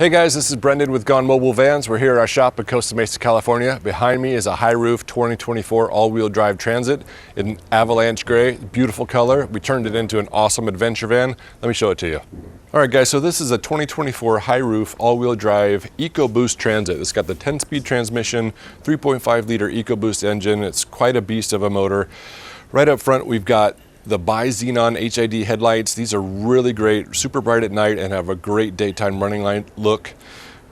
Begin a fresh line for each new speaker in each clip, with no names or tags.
Hey guys, this is Brendan with Gone Mobile Vans. We're here at our shop in Costa Mesa, California. Behind me is a high roof 2024 all-wheel drive Transit in Avalanche Gray. Beautiful color. We turned it into an awesome adventure van. Let me show it to you. All right guys, so this is a 2024 high roof all-wheel drive EcoBoost Transit. It's got the 10-speed transmission, 3.5 liter EcoBoost engine. It's quite a beast of a motor. Right up front, we've got the bi-xenon HID headlights. These are really great, super bright at night and have a great daytime running light look.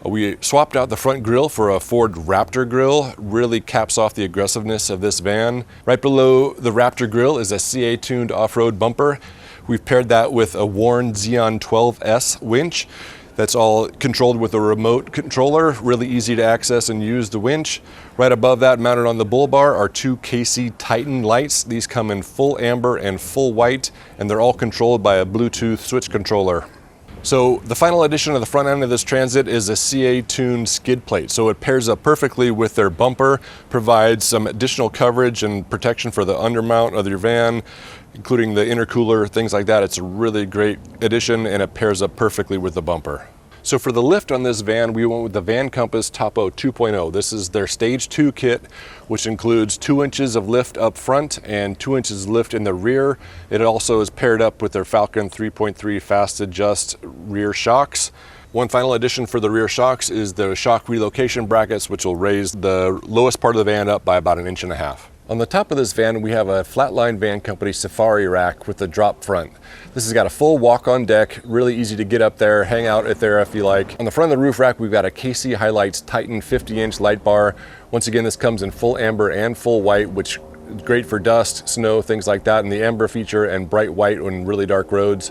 We swapped out the front grille for a Ford Raptor grille. Really caps off the aggressiveness of this van. Right below the Raptor grille is a CA tuned off-road bumper. We've paired that with a Warn Xeon 12S winch. That's all controlled with a remote controller, really easy to access and use the winch. Right above that, mounted on the bull bar, are two KC Titan lights. These come in full amber and full white, and they're all controlled by a Bluetooth switch controller. So the final addition of the front end of this Transit is a CA tuned skid plate. So it pairs up perfectly with their bumper, provides some additional coverage and protection for the undermount of your van, including the intercooler, things like that. It's a really great addition and it pairs up perfectly with the bumper. So for the lift on this van, we went with the Van Compass Topo 2.0. This is their Stage 2 kit, which includes 2 inches of lift up front and 2 inches lift in the rear. It also is paired up with their Falcon 3.3 fast adjust rear shocks. One final addition for the rear shocks is the shock relocation brackets, which will raise the lowest part of the van up by about 1.5 inches. On the top of this van, we have a Flatline Van Company Safari rack with a drop front. This has got a full walk-on deck, really easy to get up there, hang out at there if you like. On the front of the roof rack, we've got a KC Highlights Titan 50-inch light bar. Once again, this comes in full amber and full white, which is great for dust, snow, things like that, and the amber feature and bright white on really dark roads.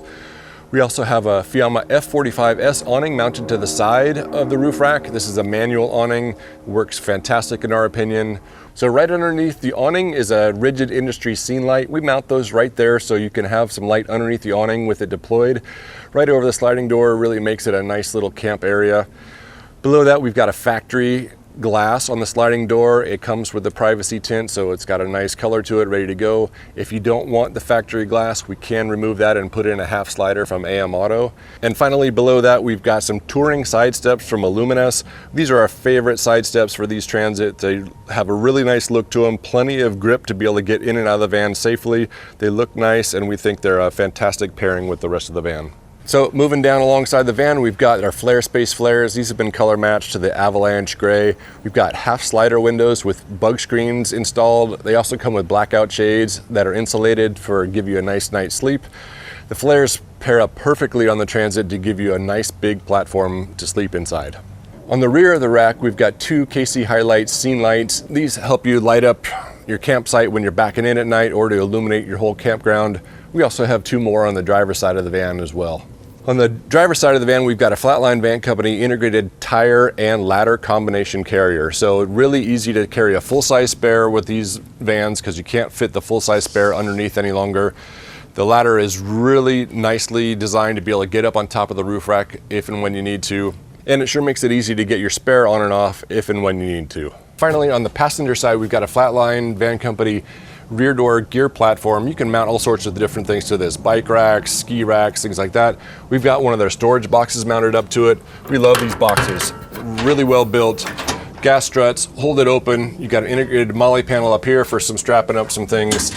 We also have a Fiamma F45S awning mounted to the side of the roof rack. This is a manual awning, works fantastic in our opinion. So right underneath the awning is a Rigid Industry scene light. We mount those right there so you can have some light underneath the awning with it deployed. Right over the sliding door really makes it a nice little camp area. Below that, we've got a factory glass on the sliding door. It comes with the privacy tint, so it's got a nice color to it, ready to go. If you don't want the factory glass, we can remove that and put in a half slider from AM Auto. And finally, below that, we've got some touring side steps from Illuminess. These are our favorite side steps for these Transit. They have a really nice look to them, plenty of grip to be able to get in and out of the van safely. They look nice, and we think they're a fantastic pairing with the rest of the van. So moving down alongside the van, we've got our Flare Space flares. These have been color matched to the Avalanche Gray. We've got half slider windows with bug screens installed. They also come with blackout shades that are insulated for give you a nice night's sleep. The flares pair up perfectly on the Transit to give you a nice big platform to sleep inside. On the rear of the rack, we've got 2 KC Highlights scene lights. These help you light up your campsite when you're backing in at night or to illuminate your whole campground. We also have 2 more on the driver's side of the van as well. On the driver's side of the van, we've got a Flatline Van Company integrated tire and ladder combination carrier. So really easy to carry a full-size spare with these vans because you can't fit the full-size spare underneath any longer. The ladder is really nicely designed to be able to get up on top of the roof rack if and when you need to. And it sure makes it easy to get your spare on and off if and when you need to. Finally, on the passenger side, we've got a Flatline Van Company rear door gear platform. You can mount all sorts of different things to this, bike racks, ski racks, things like that. We've got one of their storage boxes mounted up to it. We love these boxes, really well built. Gas struts, hold it open. You got an integrated MOLLE panel up here for some strapping up some things.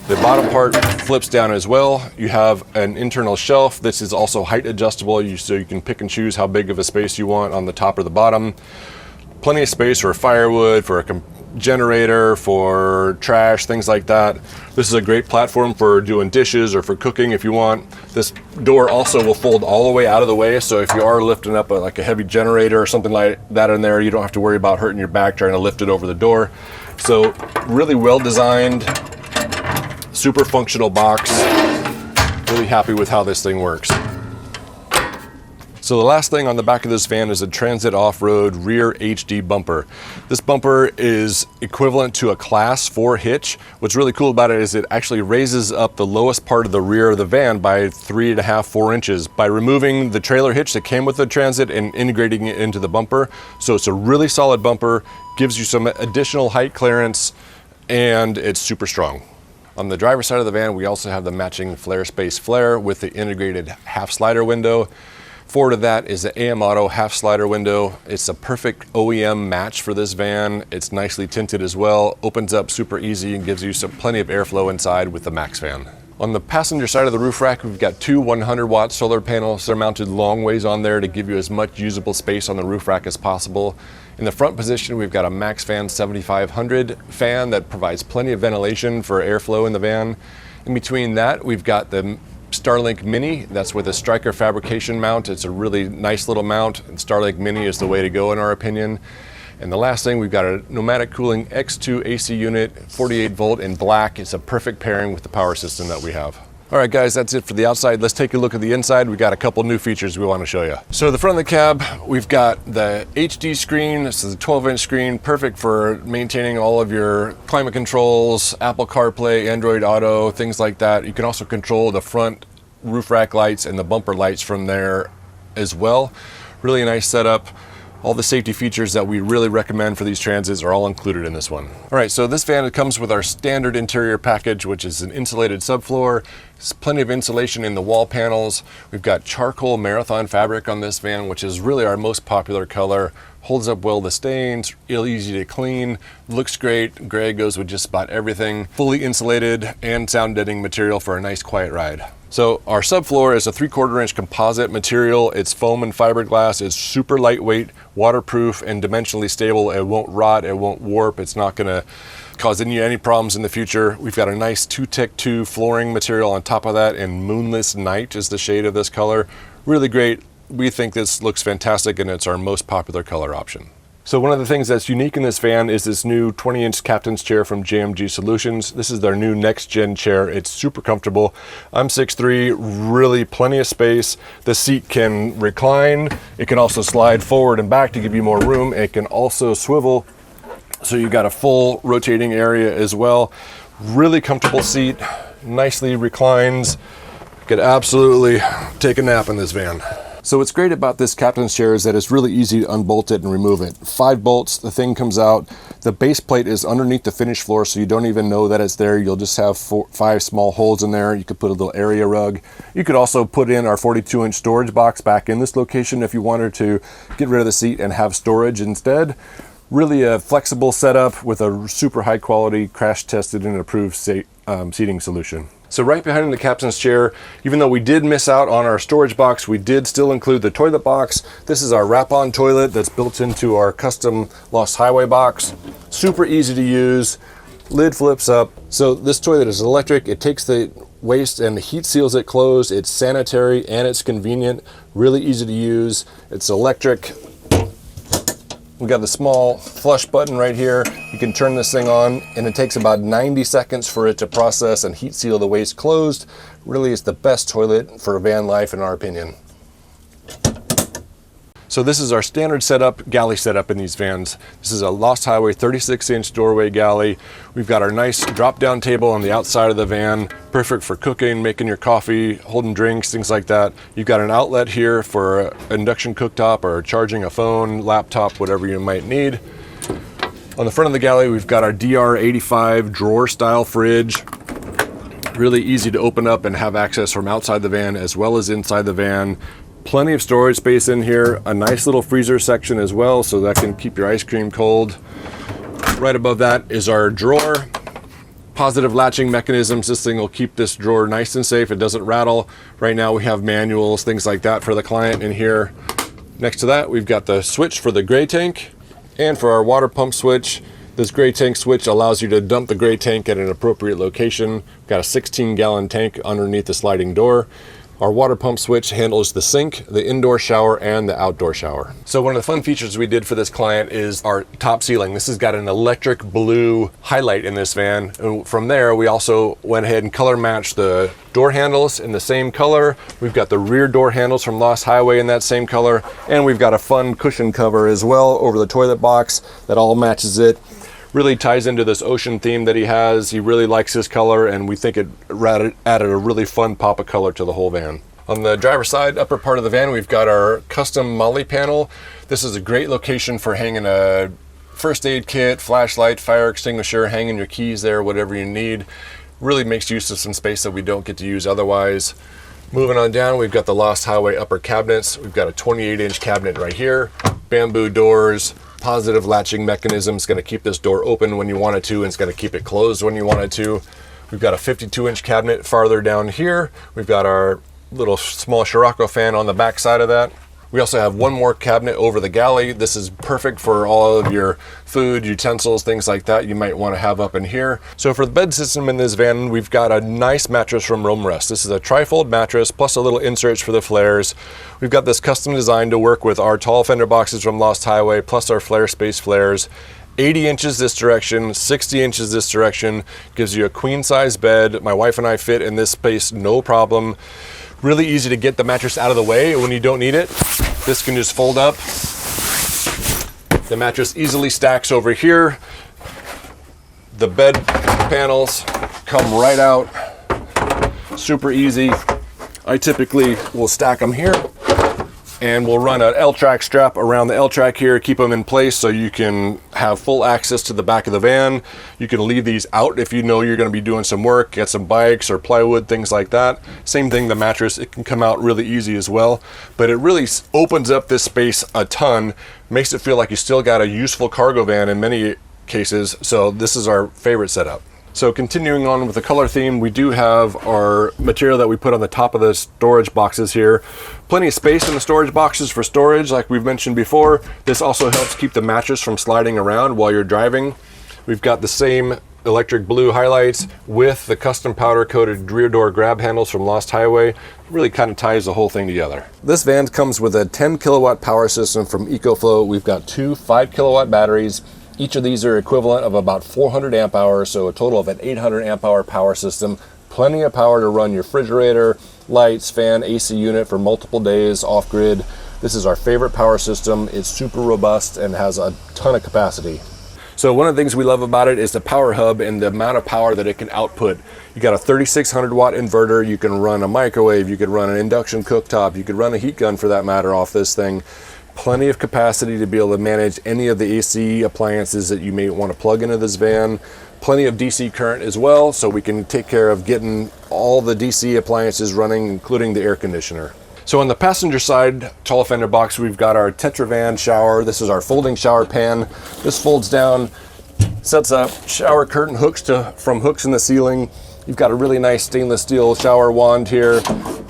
The bottom part flips down as well. You have an internal shelf. This is also height adjustable, so you can pick and choose how big of a space you want on the top or the bottom. Plenty of space for firewood, for a generator, for trash, things like that. This is a great platform for doing dishes or for cooking if you want. This door also will fold all the way out of the way, so if you are lifting up like a heavy generator or something like that in there, you don't have to worry about hurting your back trying to lift it over the door. So really well designed, super functional box. Really happy with how this thing works. So the last thing on the back of this van is a Transit Off-Road rear HD bumper. This bumper is equivalent to a Class 4 hitch. What's really cool about it is it actually raises up the lowest part of the rear of the van by 3.5, 4 inches by removing the trailer hitch that came with the Transit and integrating it into the bumper. So it's a really solid bumper, gives you some additional height clearance, and it's super strong. On the driver's side of the van, we also have the matching Flare Space flare with the integrated half slider window. Forward of that is the AM Auto half slider window. It's a perfect OEM match for this van. It's nicely tinted as well, opens up super easy and gives you plenty of airflow inside with the Max fan. On the passenger side of the roof rack, we've got two 100-watt solar panels. They're mounted long ways on there to give you as much usable space on the roof rack as possible. In the front position, we've got a Max Fan 7500 fan that provides plenty of ventilation for airflow in the van. In between that, we've got the Starlink Mini. That's with a Striker fabrication mount. It's a really nice little mount, and Starlink Mini is the way to go in our opinion. And the last thing, we've got a Nomadic Cooling X2 AC unit, 48 volt in black. It's a perfect pairing with the power system that we have. All right, guys, that's it for the outside. Let's take a look at the inside. We got a couple new features we want to show you. So the front of the cab, we've got the HD screen. This is a 12-inch screen, perfect for maintaining all of your climate controls, Apple CarPlay, Android Auto, things like that. You can also control the front roof rack lights and the bumper lights from there as well. Really nice setup. All the safety features that we really recommend for these Transits are all included in this one. All right, so this van comes with our standard interior package, which is an insulated subfloor. There's plenty of insulation in the wall panels. We've got charcoal Marathon fabric on this van, which is really our most popular color. Holds up well to stains, real easy to clean, looks great. Gray goes with just about everything. Fully insulated and sound deadening material for a nice quiet ride. So our subfloor is a 3/4 inch composite material. It's foam and fiberglass. It's super lightweight, waterproof, and dimensionally stable. It won't rot, it won't warp. It's not gonna cause any problems in the future. We've got a nice 2Tech2 flooring material on top of that, and Moonless Night is the shade of this color. Really great. We think this looks fantastic, and it's our most popular color option. So one of the things that's unique in this van is this new 20-inch captain's chair from JMG Solutions. This is their new next-gen chair. It's super comfortable. I'm 6'3", really plenty of space. The seat can recline. It can also slide forward and back to give you more room. It can also swivel, so you've got a full rotating area as well. Really comfortable seat, nicely reclines. You could absolutely take a nap in this van. So what's great about this captain's chair is that it's really easy to unbolt it and remove it. 5 bolts, the thing comes out. The base plate is underneath the finished floor, so you don't even know that it's there. You'll just have 5 small holes in there. You could put a little area rug. You could also put in our 42-inch storage box back in this location if you wanted to get rid of the seat and have storage instead. Really a flexible setup with a super high quality, crash tested and approved seating solution. So right behind the captain's chair, even though we did miss out on our storage box, we did still include the toilet box. This is our wrap-on toilet that's built into our custom Lost Highway box. Super easy to use, lid flips up. So this toilet is electric. It takes the waste and heat seals it closed. It's sanitary and it's convenient, really easy to use. It's electric. We got the small flush button right here. You can turn this thing on and it takes about 90 seconds for it to process and heat seal the waste closed. Really is the best toilet for van life in our opinion. So this is our standard setup, galley setup in these vans. This is a Lost Highway 36-inch doorway galley. We've got our nice drop-down table on the outside of the van, perfect for cooking, making your coffee, holding drinks, things like that. You've got an outlet here for an induction cooktop or charging a phone, laptop, whatever you might need. On the front of the galley, we've got our DR85 drawer-style fridge. Really easy to open up and have access from outside the van as well as inside the van. Plenty of storage space in here, a nice little freezer section as well, so that can keep your ice cream cold. Right above that is our drawer. Positive latching mechanisms. This thing will keep this drawer nice and safe. It doesn't rattle. Right now we have manuals, things like that for the client in here. Next to that, we've got the switch for the gray tank and for our water pump switch. This gray tank switch allows you to dump the gray tank at an appropriate location. We've got a 16-gallon tank underneath the sliding door. Our water pump switch handles the sink, the indoor shower, and the outdoor shower. So one of the fun features we did for this client is our top ceiling. This has got an electric blue highlight in this van. And from there, we also went ahead and color matched the door handles in the same color. We've got the rear door handles from Lost Highway in that same color. And we've got a fun cushion cover as well over the toilet box that all matches it. Really ties into this ocean theme that he has. He really likes this color, and we think it added a really fun pop of color to the whole van. On the driver's side, upper part of the van, we've got our custom MOLLE panel. This is a great location for hanging a first aid kit, flashlight, fire extinguisher, hanging your keys there, whatever you need. Really makes use of some space that we don't get to use otherwise. Moving on down, we've got the Lost Highway upper cabinets. We've got a 28-inch cabinet right here, bamboo doors, positive latching mechanism. It's going to keep this door open when you want it to, and it's going to keep it closed when you want it to. We've got a 52-inch cabinet farther down here. We've got our little small Scirocco fan on the back side of that. We also have one more cabinet over the galley. This is perfect for all of your food, utensils, things like that you might want to have up in here. So for the bed system in this van, we've got a nice mattress from Roam Rest. This is a trifold mattress plus a little inserts for the flares. We've got this custom design to work with our tall fender boxes from Lost Highway plus our Flare Space flares. 80 inches this direction, 60 inches this direction, gives you a queen size bed. My wife and I fit in this space, no problem. Really easy to get the mattress out of the way when you don't need it. This can just fold up. The mattress easily stacks over here. The bed panels come right out. Super easy. I typically will stack them here, and we'll run an L-track strap around the L-track here, keep them in place so you can have full access to the back of the van. You can leave these out if you know you're going to be doing some work, get some bikes or plywood, things like that. Same thing, the mattress, it can come out really easy as well, but it really opens up this space a ton, makes it feel like you still got a useful cargo van in many cases. So this is our favorite setup. So continuing on with the color theme, we do have our material that we put on the top of the storage boxes here. Plenty of space in the storage boxes for storage, like we've mentioned before. This also helps keep the mattress from sliding around while you're driving. We've got the same electric blue highlights with the custom powder coated rear door grab handles from Lost Highway. Really kind of ties the whole thing together. This van comes with a 10 kilowatt power system from EcoFlow. We've got two 5 kilowatt batteries. Each of these are equivalent of about 400 amp hours, so a total of an 800 amp hour power system. Plenty of power to run your refrigerator, lights, fan, AC unit for multiple days off grid. This is our favorite power system. It's super robust and has a ton of capacity. So one of the things we love about it is the power hub and the amount of power that it can output. You got a 3600 watt inverter. You can run a microwave. You could run an induction cooktop. You could run a heat gun for that matter off this thing. Plenty of capacity to be able to manage any of the AC appliances that you may want to plug into this van. Plenty of DC current as well, so we can take care of getting all the DC appliances running, including the air conditioner. So on the passenger side, tall fender box, we've got our Tetravan shower. This is our folding shower pan. This folds down, sets up shower curtain hooks from hooks in the ceiling. You've got a really nice stainless steel shower wand here,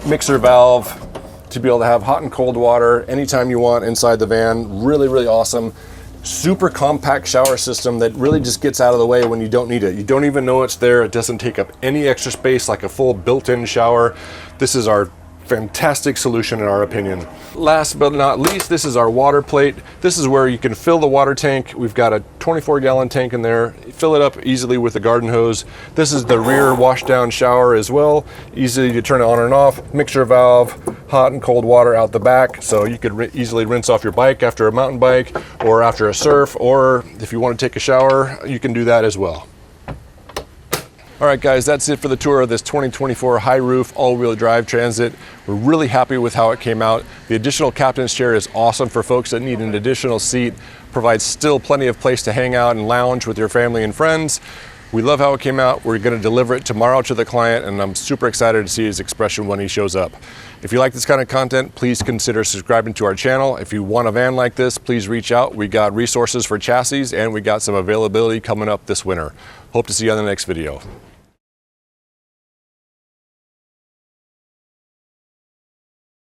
mixer valve, to be able to have hot and cold water anytime you want inside the van. Really, really awesome. Super compact shower system that really just gets out of the way when you don't need it. You don't even know it's there. It doesn't take up any extra space like a full built-in shower. This is our fantastic solution in our opinion. Last but not least, this is our water plate. This is where you can fill the water tank. We've got a 24-gallon tank in there. Fill it up easily with the garden hose. This is the rear washdown shower as well. Easy to turn it on and off. Mixer valve, hot and cold water out the back, so you could easily rinse off your bike after a mountain bike or after a surf, or if you want to take a shower, you can do that as well. All right, guys, that's it for the tour of this 2024 high roof all-wheel drive Transit. We're really happy with how it came out. The additional captain's chair is awesome for folks that need an additional seat. Provides still plenty of place to hang out and lounge with your family and friends. We love how it came out. We're going to deliver it tomorrow to the client, and I'm super excited to see his expression when he shows up. If you like this kind of content, please consider subscribing to our channel. If you want a van like this, please reach out. We got resources for chassis, and we got some availability coming up this winter. Hope to see you on the next video.